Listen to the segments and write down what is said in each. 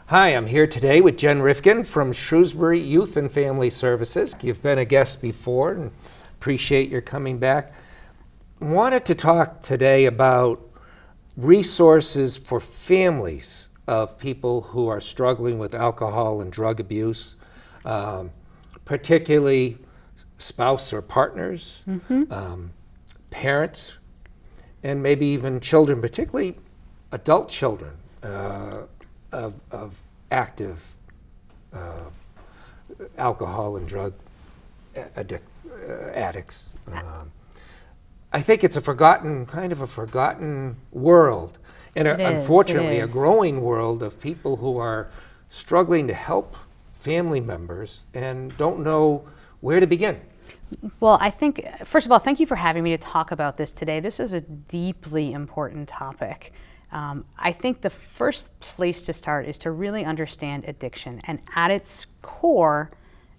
Hi, I'm here today with Jen Rifkin from Shrewsbury Youth and Family Services. You've been a guest before and appreciate your coming back. Wanted to talk today about resources for families of people who are struggling with alcohol and drug abuse, particularly spouse or partners, parents, and maybe even children, particularly adult children of active alcohol and drug addicts. I think it's a forgotten world, and unfortunately a growing world of people who are struggling to help family members and don't know where to begin. Well, I think, first of all, thank you for having me to talk about this today. This is a deeply important topic. I think the first place to start is to really understand addiction. And at its core,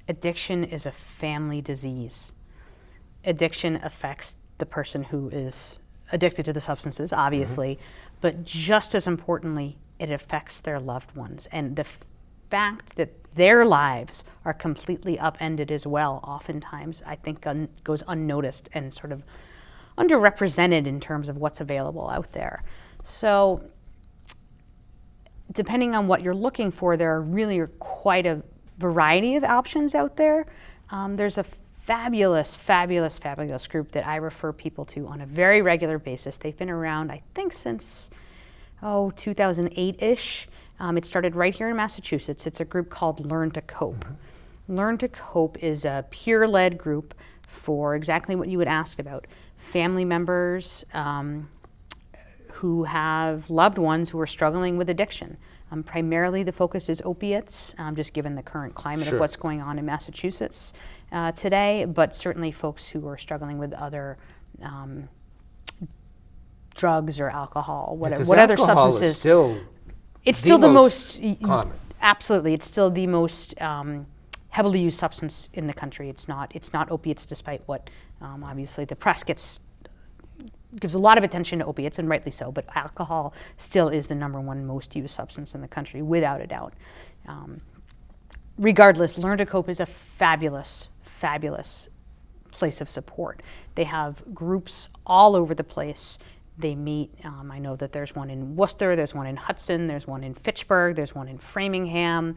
addiction is a family disease. Addiction affects the person who is addicted to the substances, obviously, but just as importantly, it affects their loved ones. And the fact that their lives are completely upended as well, oftentimes, I think goes unnoticed and sort of underrepresented in terms of what's available out there. So depending on what you're looking for, there are really quite a variety of options out there. There's a fabulous group that I refer people to on a very regular basis. They've been around, I think, since 2008-ish. It started right here in Massachusetts. It's a group called Learn to Cope. Learn to Cope is a peer-led group for exactly what you would ask about. Family members who have loved ones who are struggling with addiction. Primarily the focus is opiates, just given the current climate of what's going on in Massachusetts today, but certainly folks who are struggling with other drugs or alcohol, what other substances. It's still the most common. Absolutely, it's still the most heavily used substance in the country. It's not opiates, despite what obviously the press gives a lot of attention to opiates, and rightly so, but alcohol still is the number one most used substance in the country, without a doubt. Regardless, Learn to Cope is a fabulous place of support. They have groups all over the place. They meet, I know that there's one in Worcester, there's one in Hudson, there's one in Fitchburg, there's one in Framingham,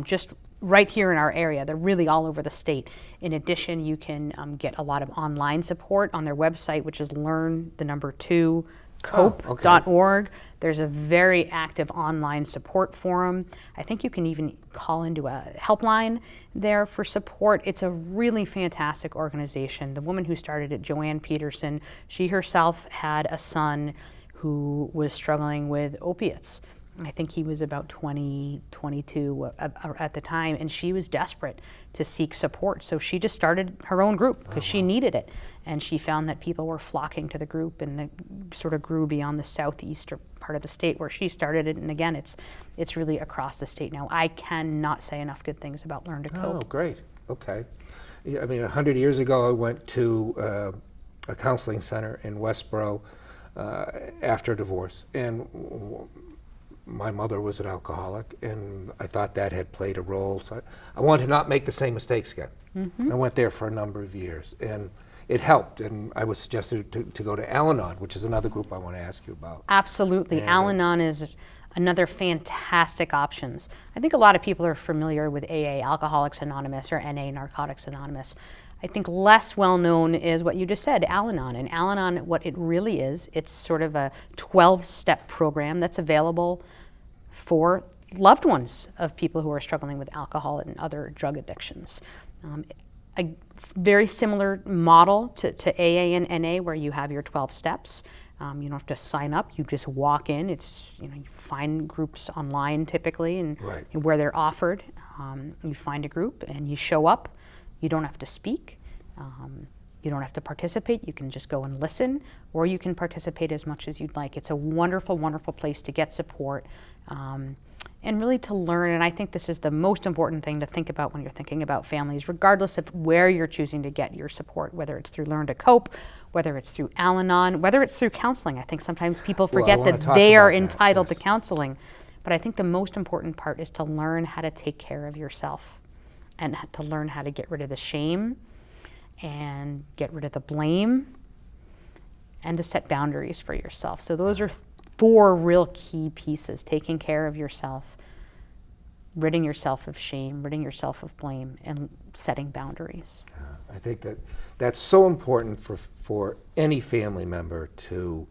just right here in our area. They're really all over the state. In addition, you can get a lot of online support on their website, which is learn2cope.org. There's a very active online support forum. I think you can even call into a helpline there for support. It's a really fantastic organization. The woman who started it, Joanne Peterson, she herself had a son who was struggling with opiates. I think he was about 20, 22 at the time, and she was desperate to seek support. So she just started her own group because she needed it. And she found that people were flocking to the group, and it sort of grew beyond the southeast part of the state where she started it. And again, it's really across the state now. I cannot say enough good things about Learn to Cope. Oh, great. Okay. Yeah, I mean, 100 years ago, I went to a counseling center in Westboro after a divorce, and my mother was an alcoholic, and I thought that had played a role. So I wanted to not make the same mistakes again. I went there for a number of years, and it helped. And I was suggested to go to Al-Anon, which is another group I want to ask you about. Absolutely. Al-Anon is another fantastic options. I think a lot of people are familiar with AA, Alcoholics Anonymous, or NA, Narcotics Anonymous. I think less well known is what you just said, Al-Anon. And Al-Anon, what it really is, it's sort of a 12-step program that's available for loved ones of people who are struggling with alcohol and other drug addictions. It's a very similar model to AA and NA, where you have your 12 steps. You don't have to sign up, you just walk in. You find groups online typically, and where they're offered. You find a group and you show up. You don't have to speak. You don't have to participate. You can just go and listen, or you can participate as much as you'd like. It's a wonderful, wonderful place to get support and really to learn. And I think this is the most important thing to think about when you're thinking about families, regardless of where you're choosing to get your support, whether it's through Learn to Cope, whether it's through Al-Anon, whether it's through counseling. I think sometimes people forget that they are entitled to counseling. But I think the most important part is to learn how to take care of yourself and to learn how to get rid of the shame and get rid of the blame and to set boundaries for yourself. So those are 4 real key pieces: taking care of yourself, ridding yourself of shame, ridding yourself of blame, and setting boundaries. I think that's so important for any family member to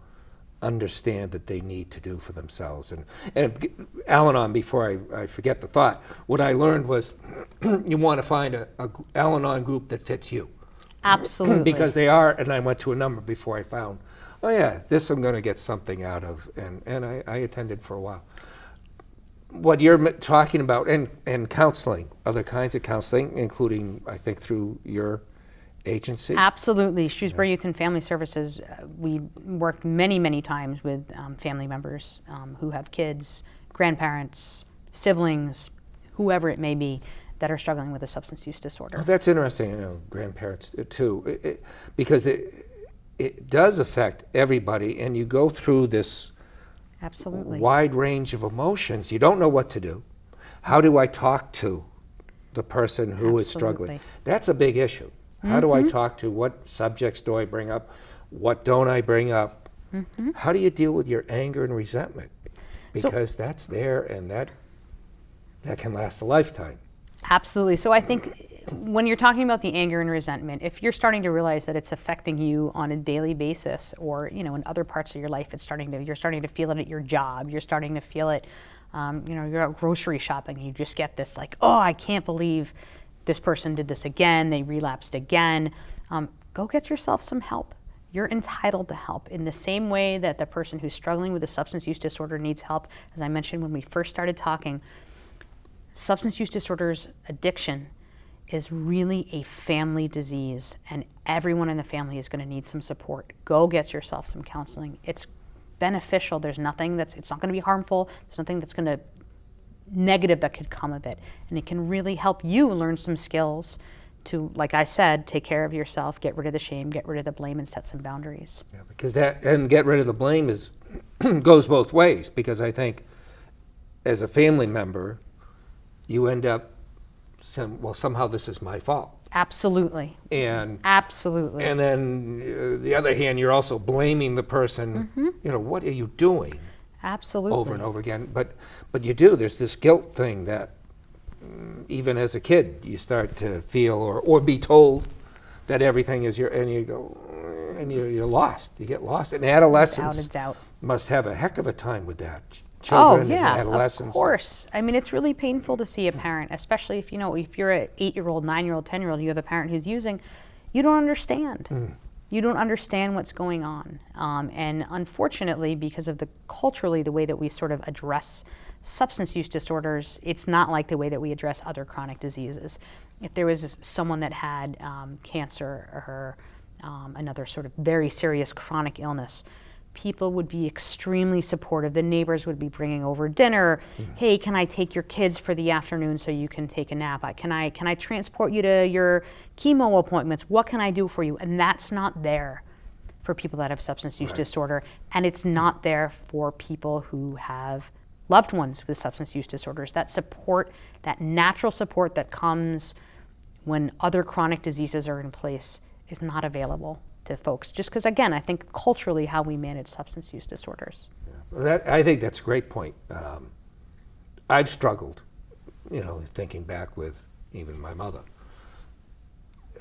understand that they need to do for themselves. And Al-Anon, before I forget the thought, what I learned was you want to find a Al-Anon group that fits you. Absolutely. Because they are, and I went to a number before I found, oh yeah, this I'm going to get something out of, and I attended for a while. What you're talking about, and counseling, other kinds of counseling, including, I think, through your agency? Absolutely. Shrewsbury Youth and Family Services, we worked many, many times with family members who have kids, grandparents, siblings, whoever it may be, that are struggling with a substance use disorder. Oh, that's interesting, grandparents too, because it does affect everybody, and you go through this Absolutely. wide range of emotions. You don't know what to do. How do I talk to the person who is struggling? That's a big issue. How do I talk to, what subjects do I bring up? What don't I bring up? How do you deal with your anger and resentment? Because that's there, and that can last a lifetime. Absolutely. So I think when you're talking about the anger and resentment, if you're starting to realize that it's affecting you on a daily basis, or in other parts of your life, you're starting to feel it at your job. You're starting to feel it. You're out grocery shopping, and you just get this like, oh, I can't believe this person did this again. They relapsed again. Go get yourself some help. You're entitled to help in the same way that the person who's struggling with a substance use disorder needs help. As I mentioned when we first started talking, substance use disorders, addiction, is really a family disease, and everyone in the family is going to need some support. Go get yourself some counseling. It's beneficial. There's nothing it's not going to be harmful. There's nothing that's going to negative that could come of it, and it can really help you learn some skills to, like I said, take care of yourself, get rid of the shame, get rid of the blame, and set some boundaries. Yeah, because and get rid of the blame goes both ways, because I think as a family member, you end up saying, well, somehow this is my fault. Absolutely. Absolutely. And then the other hand, you're also blaming the person, what are you doing? Absolutely. Over and over again. But you do, there's this guilt thing that even as a kid you start to feel or be told that everything is and you go, and you're lost. You get lost. And adolescents must have a heck of a time with that. Children and adolescents. Of course. I mean, it's really painful to see a parent, especially if you're an 8-year-old, 9-year-old, 10-year-old, you have a parent who's using, you don't understand. You don't understand what's going on. And unfortunately, because of culturally the way that we sort of address substance use disorders, it's not like the way that we address other chronic diseases. If there was someone that had cancer or another sort of very serious chronic illness, people would be extremely supportive. The neighbors would be bringing over dinner. Hey, can I take your kids for the afternoon so you can take a nap? Can I transport you to your chemo appointments? What can I do for you? And that's not there for people that have substance use disorder. And it's not there for people who have loved ones with substance use disorders. That support, that natural support that comes when other chronic diseases are in place, is not available to folks, just because, again, I think culturally how we manage substance use disorders. I think that's a great point. I've struggled, thinking back with even my mother.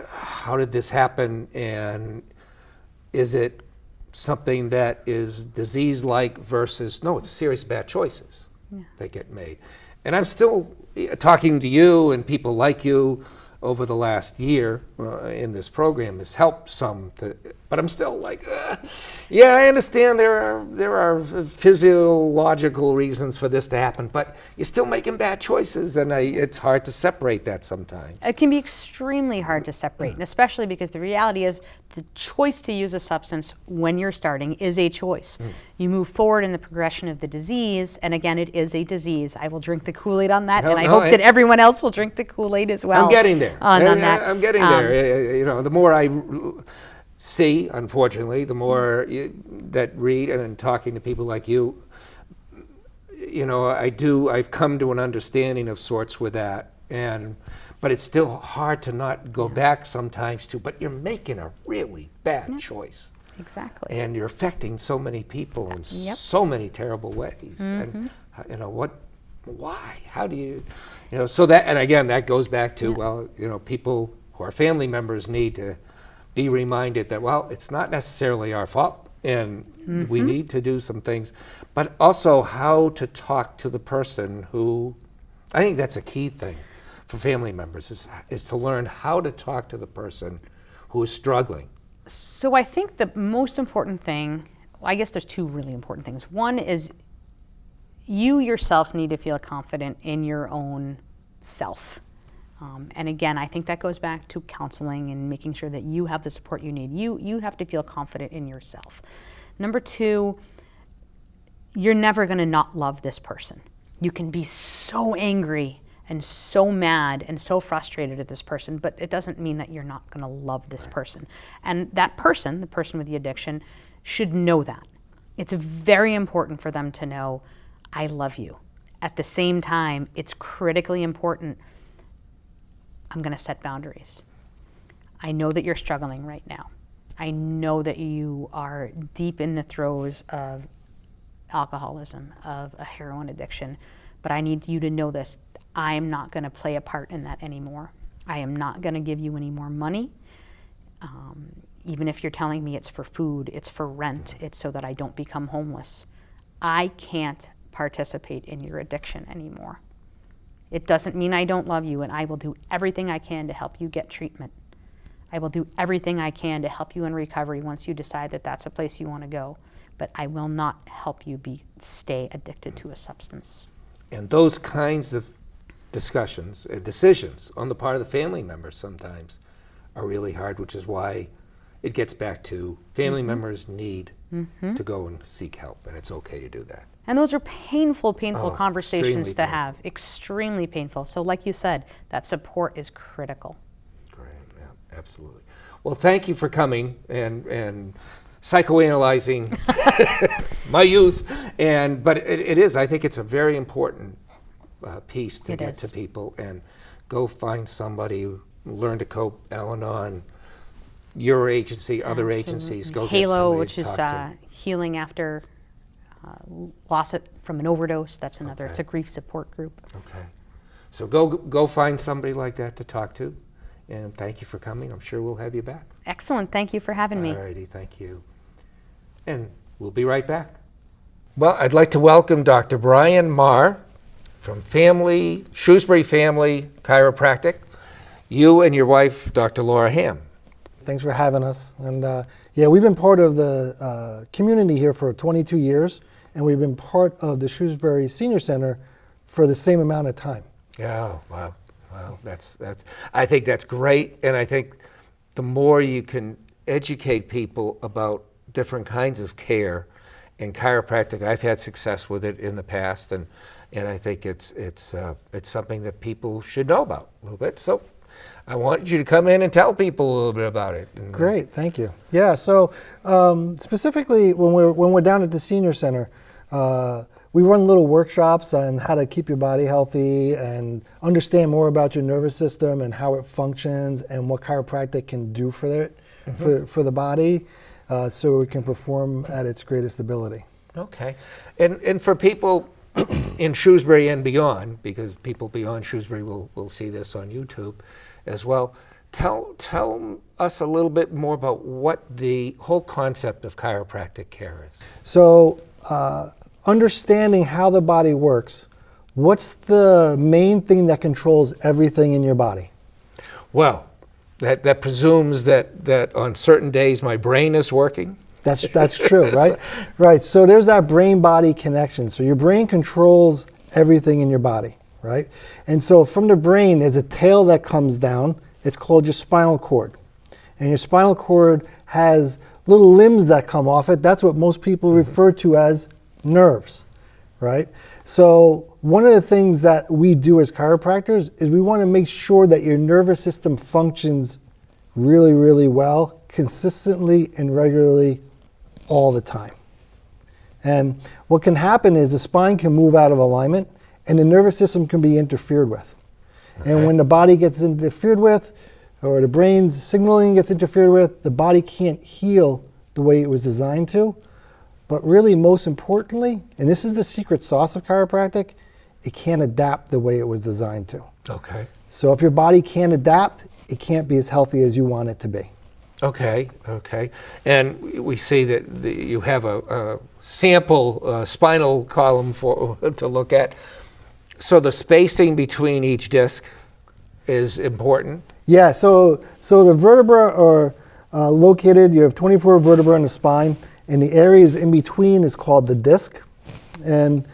How did this happen, and is it something that is disease-like versus, no, it's a series of bad choices that get made. And I'm still talking to you and people like you over the last year in this program has helped some, but I'm still like, yeah, I understand there are physiological reasons for this to happen, but you're still making bad choices, and it's hard to separate that sometimes. It can be extremely hard to separate, and especially because the reality is the choice to use a substance when you're starting is a choice. You move forward in the progression of the disease, and again, it is a disease. I will drink the Kool-Aid on that, and I hope that everyone else will drink the Kool-Aid as well. I'm getting there. On that. I'm getting there. The more I see, unfortunately, the more that read, and then talking to people like you, I've come to an understanding of sorts with that, but it's still hard to not go back sometimes but you're making a really bad choice. Exactly. And you're affecting so many people in Yep. so many terrible ways. And why? How do you, so that, and again, that goes back to, people who are family members need to be reminded that, it's not necessarily our fault, and we need to do some things, but also how to talk to the person who, I think that's a key thing for family members, is to learn how to talk to the person who is struggling. So I think the most important thing, I guess there's two really important things. One is you yourself need to feel confident in your own self. And again, I think that goes back to counseling and making sure that you have the support you need. You have to feel confident in yourself. Number two, you're never going to not love this person. You can be so angry and so mad and so frustrated at this person, but it doesn't mean that you're not going to love this person. And that person, the person with the addiction, should know that. It's very important for them to know, I love you. At the same time, it's critically important, I'm going to set boundaries. I know that you're struggling right now. I know that you are deep in the throes of alcoholism, of a heroin addiction, but I need you to know this. I am not going to play a part in that anymore. I am not going to give you any more money. Even if you're telling me it's for food, it's for rent, it's so that I don't become homeless. I can't participate in your addiction anymore. It doesn't mean I don't love you, and I will do everything I can to help you get treatment. I will do everything I can to help you in recovery once you decide that that's a place you want to go, but I will not help you stay addicted to a substance. And those kinds of discussions, decisions on the part of the family members sometimes are really hard, which is why it gets back to family members need to go and seek help, and it's okay to do that. And those are painful conversations to painful. have, extremely painful. So like you said, that support is critical. Great, yeah, absolutely. Well, thank you for coming and psychoanalyzing my youth, but it is, I think it's a very important piece to get to people, and go find somebody, learn to cope, Al-Anon, your agency, other agencies, go Halo, get somebody which to is talk to. healing after loss from an overdose. That's another. Okay. It's a grief support group. Okay, so go find somebody like that to talk to, and thank you for coming. I'm sure we'll have you back. Excellent. Thank you for having me. Alrighty, thank you. And we'll be right back. Well, I'd like to welcome Dr. Brian Maher from Shrewsbury Family Chiropractic. You and your wife, Dr. Laura Ham. Thanks for having us. And we've been part of the community here for 22 years, and we've been part of the Shrewsbury Senior Center for the same amount of time. Yeah, wow. That's. I think that's great, and I think the more you can educate people about different kinds of care and chiropractic, I've had success with it in the past, and I think it's something that people should know about a little bit. So I want you to come in and tell people a little bit about it. Great, thank you. Yeah, so specifically when we're down at the Senior Center, we run little workshops on how to keep your body healthy and understand more about your nervous system and how it functions and what chiropractic can do for it, for the body, so it can perform at its greatest ability. Okay, and for people in Shrewsbury and beyond, because people beyond Shrewsbury will see this on YouTube as well, tell us a little bit more about what the whole concept of chiropractic care is. So understanding how the body works, what's the main thing that controls everything in your body? Well, that presumes that on certain days my brain is working. That's true, right? Right. So there's that brain-body connection. So your brain controls everything in your body, right? And so from the brain, there's a tail that comes down. It's called your spinal cord. And your spinal cord has little limbs that come off it. That's what most people refer to as nerves, right? So one of the things that we do as chiropractors is we want to make sure that your nervous system functions really, really well, consistently and regularly all the time. And what can happen is the spine can move out of alignment and the nervous system can be interfered with. And when the body gets interfered with, or the brain's signaling gets interfered with, the body can't heal the way it was designed to. But really, most importantly, and this is the secret sauce of chiropractic, it can't adapt the way it was designed to. Okay. So if your body can't adapt, it can't be as healthy as you want it to be. Okay, okay. And we see that you have a sample spinal column to look at. So the spacing between each disc is important? Yeah, so the vertebrae are located, you have 24 vertebrae in the spine, and the areas in between is called the disc. And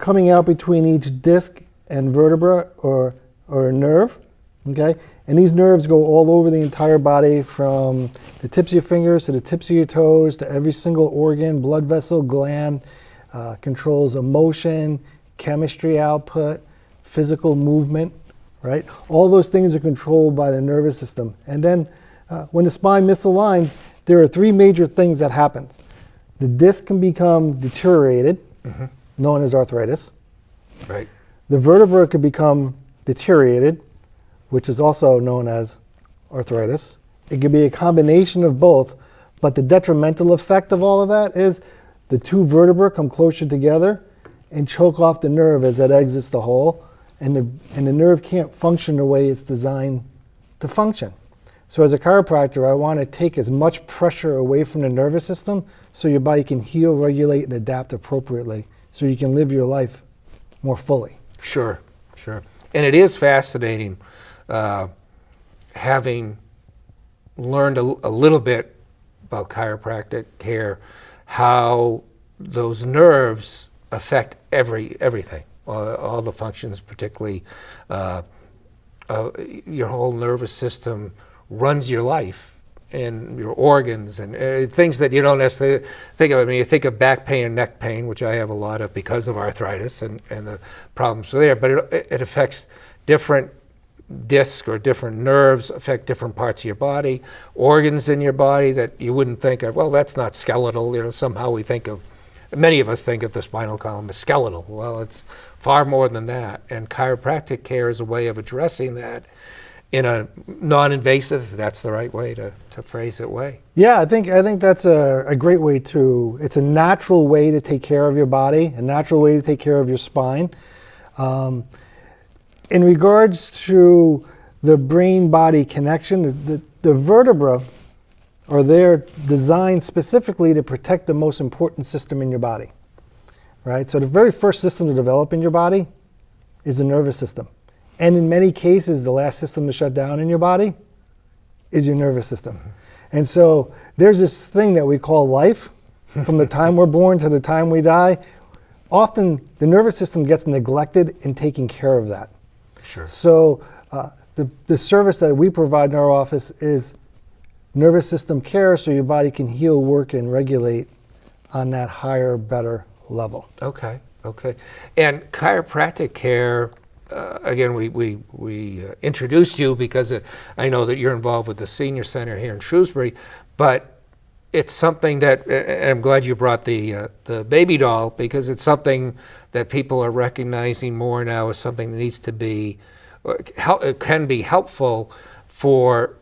coming out between each disc and vertebra or a nerve, okay? And these nerves go all over the entire body, from the tips of your fingers to the tips of your toes to every single organ, blood vessel, gland, controls emotion, chemistry output, physical movement, right? All those things are controlled by the nervous system. And then when the spine misaligns, there are three major things that happen. The disc can become deteriorated, known as arthritis. Right. The vertebra could become deteriorated, which is also known as arthritis. It could be a combination of both, but the detrimental effect of all of that is the two vertebrae come closer together and choke off the nerve as it exits the hole, and the nerve can't function the way it's designed to function. So as a chiropractor, I want to take as much pressure away from the nervous system so your body can heal, regulate, and adapt appropriately so you can live your life more fully. Sure, sure. And it is fascinating, having learned a little bit about chiropractic care, how those nerves affect everything, all the functions, particularly your whole nervous system runs your life and your organs and things that you don't necessarily think of. I mean, you think of back pain and neck pain, which I have a lot of because of arthritis and the problems there, but it affects different discs or different nerves, affect different parts of your body, organs in your body that you wouldn't think of. Well, that's not skeletal. You know, somehow we think of, many of us think of the spinal column as skeletal. Well, it's far more than that. And chiropractic care is a way of addressing that in a non-invasive, that's the right way to phrase it, way. Yeah, I think that's a great way to, it's a natural way to take care of your body, a natural way to take care of your spine. In regards to the brain-body connection, the vertebra are there designed specifically to protect the most important system in your body, right? So the very first system to develop in your body is the nervous system. And in many cases, the last system to shut down in your body is your nervous system. And so there's this thing that we call life, from the time we're born to the time we die. Often the nervous system gets neglected in taking care of that. Sure. So the service that we provide in our office is nervous system care, so your body can heal, work, and regulate on that higher, better level. Okay, okay. And chiropractic care, again, we introduced you because I know that you're involved with the senior center here in Shrewsbury, but it's something that, and I'm glad you brought the baby doll, because it's something that people are recognizing more now as something that needs to be, it can be helpful for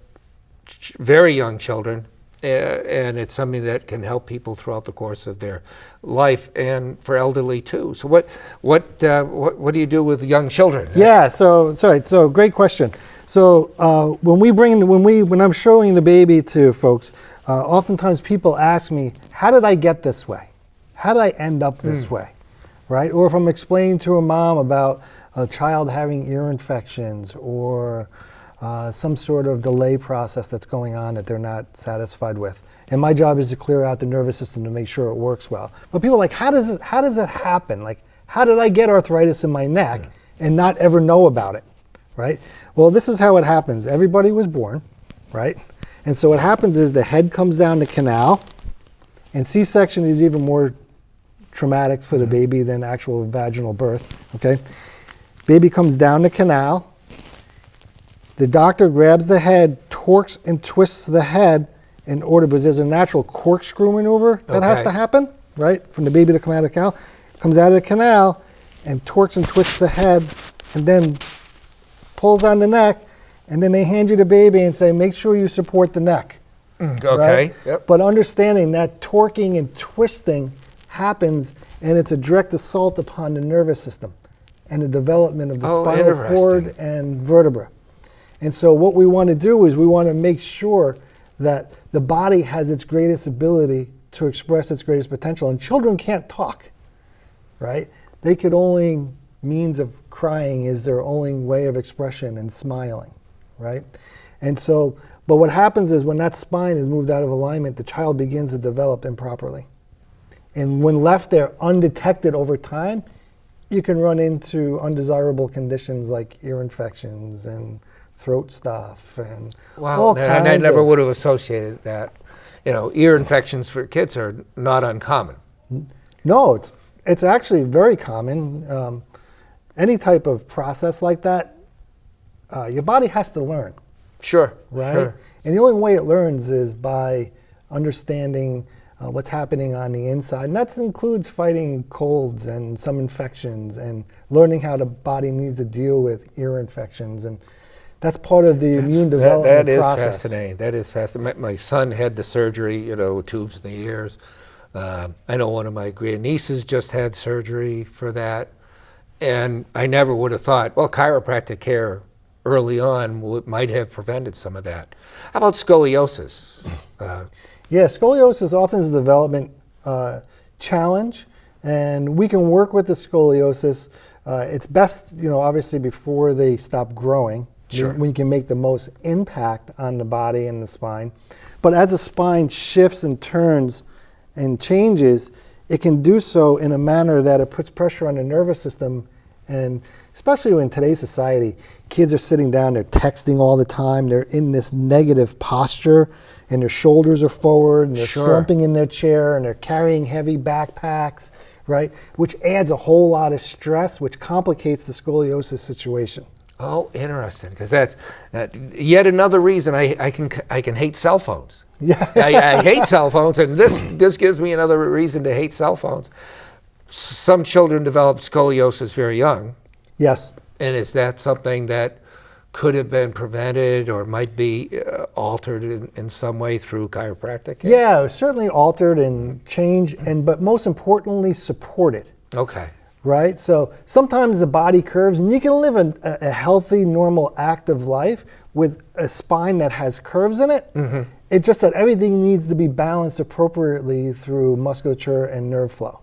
very young children, and it's something that can help people throughout the course of their life, and for elderly too. So what do you do with young children? Yeah, so great question. So when I'm showing the baby to folks, oftentimes people ask me, how did I get this way? How did I end up this way, right? Or if I'm explaining to a mom about a child having ear infections or some sort of delay process that's going on that they're not satisfied with. And my job is to clear out the nervous system to make sure it works well. But people are like, how does it happen? Like, how did I get arthritis in my neck and not ever know about it, right? Well, this is how it happens. Everybody was born, right? And so what happens is the head comes down the canal, and C-section is even more traumatic for the baby than actual vaginal birth, okay? Baby comes down the canal. The doctor grabs the head, torques and twists the head in order, because there's a natural corkscrew maneuver that has to happen, right? From the baby to come out of the canal, comes out of the canal and torques and twists the head and then pulls on the neck, and then they hand you the baby and say, make sure you support the neck. Okay. Right? Yep. But understanding that torquing and twisting happens, and it's a direct assault upon the nervous system and the development of the spinal cord interesting. and vertebra. And so what we want to do is we want to make sure that the body has its greatest ability to express its greatest potential. And children can't talk, right? They could only means of crying is their only way of expression and smiling, right? And so, but what happens is when that spine is moved out of alignment, the child begins to develop improperly. And when left there undetected over time, you can run into undesirable conditions like ear infections and throat stuff and all And kinds I never of, would have associated that. You know, ear infections for kids are not uncommon. No, it's actually very common. Any type of process like that, your body has to learn, Sure. right? Sure. And the only way it learns is by understanding what's happening on the inside. And that includes fighting colds and some infections and learning how the body needs to deal with ear infections. And that's part of the immune development That is process. fascinating. That is fascinating. My son had the surgery, you know, tubes in the ears. I know one of my grandnieces just had surgery for that. And I never would have thought, well, chiropractic care early on might have prevented some of that. How about scoliosis? Yeah, scoliosis often is a development challenge, and we can work with the scoliosis. It's best, you know, obviously before they stop growing, Sure. when you can make the most impact on the body and the spine. But as the spine shifts and turns and changes, it can do so in a manner that it puts pressure on the nervous system. And especially in today's society, kids are sitting down, they're texting all the time, they're in this negative posture, and their shoulders are forward, and they're Sure. slumping in their chair, and they're carrying heavy backpacks, right? Which adds a whole lot of stress, which complicates the scoliosis situation. Oh, interesting, because that's yet another reason I can hate cell phones. Yeah. I hate cell phones, and this gives me another reason to hate cell phones. Some children develop scoliosis very young, Yes. and is that something that could have been prevented or might be altered in some way through chiropractic? Yeah, it was certainly altered and changed, but most importantly, supported. Okay. Right? So sometimes the body curves, and you can live a healthy, normal, active life with a spine that has curves in it. Mm-hmm. It's just that everything needs to be balanced appropriately through musculature and nerve flow.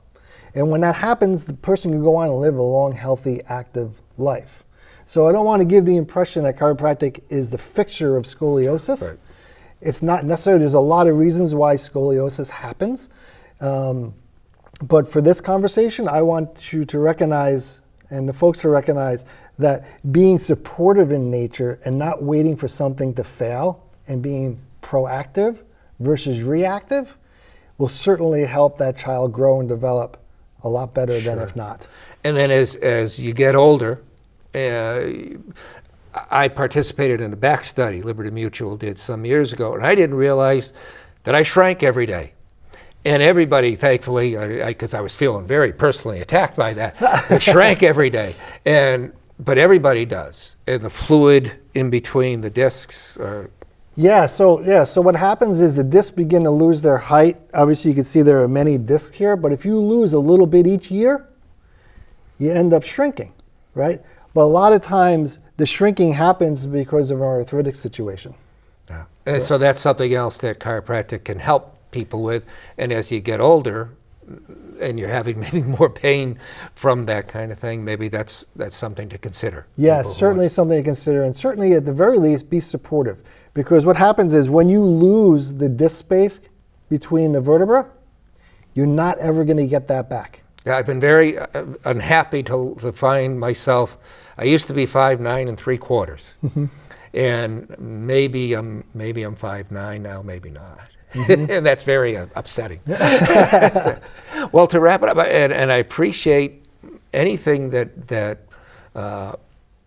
And when that happens, the person can go on and live a long, healthy, active life. So I don't want to give the impression that chiropractic is the fixture of scoliosis. Right. It's not necessarily. There's a lot of reasons why scoliosis happens. But for this conversation, I want you to recognize, and the folks to recognize, that being supportive in nature and not waiting for something to fail and being proactive versus reactive will certainly help that child grow and develop a lot better than if not. And then as you get older, I participated in a back study Liberty Mutual did some years ago, and I didn't realize that I shrank every day. And everybody, thankfully, because I was feeling very personally attacked by that, I shrank every day. But everybody does. And the fluid in between the discs are... So what happens is the discs begin to lose their height. Obviously, you can see there are many discs here, but if you lose a little bit each year, you end up shrinking, right? But a lot of times, the shrinking happens because of our arthritic situation. Yeah. And so that's something else that chiropractic can help people with. And as you get older, and you're having maybe more pain from that kind of thing, maybe that's something to consider. Yes, certainly something to consider, and certainly at the very least be supportive. Because what happens is when you lose the disc space between the vertebra, you're not ever going to get that back. Yeah, I've been very unhappy to find myself. I used to be 5'9" 3/4", mm-hmm. And maybe I'm 5'9" now, maybe not. Mm-hmm. And that's very upsetting. Well, to wrap it up, and I appreciate anything that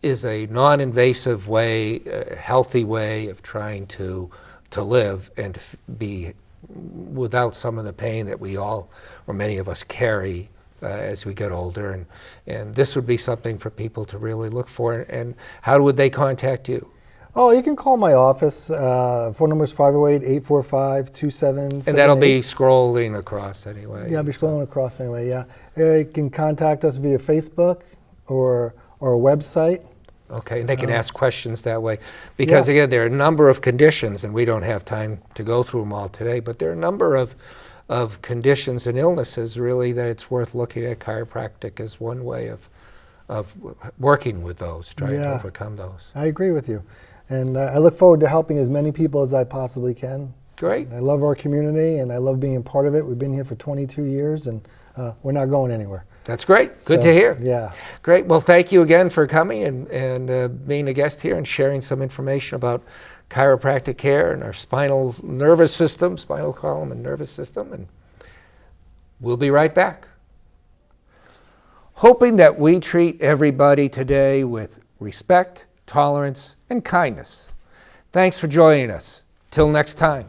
is a non-invasive way, a healthy way of trying to live and to be without some of the pain that we all, or many of us, carry as we get older. And this would be something for people to really look for. And how would they contact you? Oh, you can call my office. Phone number is 508-845-2778. And that'll be scrolling across anyway. Yeah, I'll be scrolling across anyway, yeah. You can contact us via Facebook or a website. Okay, and they can ask questions that way. Because Yeah. again, there are a number of conditions, and we don't have time to go through them all today, but there are a number of conditions and illnesses really that it's worth looking at chiropractic as one way of working with those, trying to overcome those. I agree with you. And I look forward to helping as many people as I possibly can. Great. I love our community, and I love being part of it. We've been here for 22 years, and we're not going anywhere. That's great. Good So, to hear. Yeah. Great. Well, thank you again for coming and being a guest here and sharing some information about chiropractic care and our spinal nervous system, spinal column and nervous system. And we'll be right back. Hoping that we treat everybody today with respect, tolerance, and kindness. Thanks for joining us. Till next time.